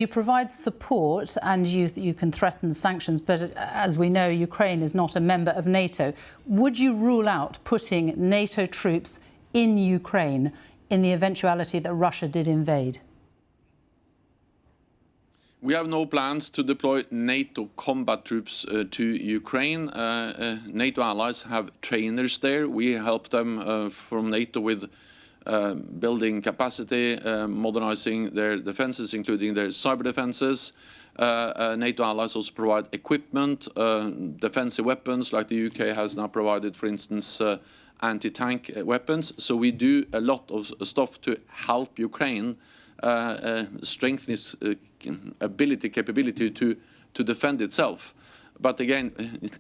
You provide support and you can threaten sanctions, but as we know, Ukraine is not a member of NATO. Would you rule out putting NATO troops in Ukraine in the eventuality that Russia did invade? We have no plans to deploy NATO combat troops to Ukraine. NATO allies have trainers there. We help them from NATO with building capacity, modernizing their defenses, including their cyber defenses. NATO allies also provide equipment, defensive weapons, like the UK has now provided, for instance, anti-tank weapons. So we do a lot of stuff to help Ukraine strengthen its capability to defend itself. But again,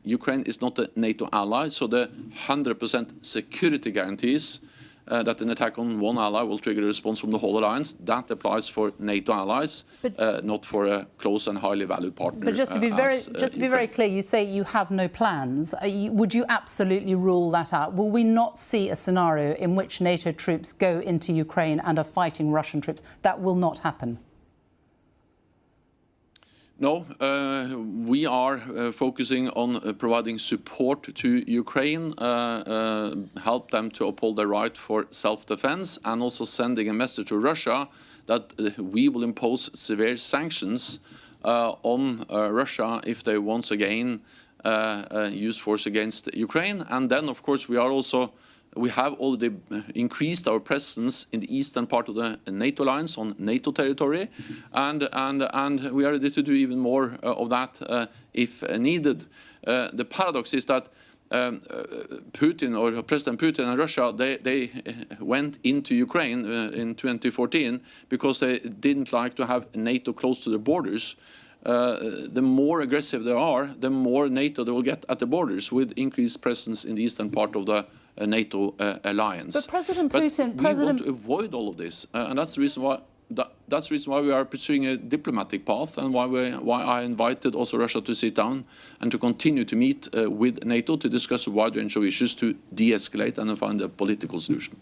Ukraine is not a NATO ally, so the 100% security guarantees that an attack on one ally will trigger a response from the whole alliance, that applies for NATO allies, not for a close and highly valued partner. But just to be very clear, you say you have no plans. Would you absolutely rule that out? Will we not see a scenario in which NATO troops go into Ukraine and are fighting Russian troops? That will not happen. No, we are focusing on providing support to Ukraine, help them to uphold their right for self-defense, and also sending a message to Russia that we will impose severe sanctions on Russia if they once again use force against Ukraine. And then, of course, we have already increased our presence in the eastern part of the NATO alliance on NATO territory, and we are ready to do even more of that if needed. The paradox is that Putin, or President Putin and Russia, they went into Ukraine in 2014 because they didn't like to have NATO close to their borders. The more aggressive they are, the more NATO they will get at the borders, with increased presence in the eastern part of the NATO alliance. But President Putin, we want to avoid all of this, and that's the reason why. That's the reason why we are pursuing a diplomatic path, and why I invited also Russia to sit down and to continue to meet with NATO to discuss a wide range of issues to de-escalate and find a political solution.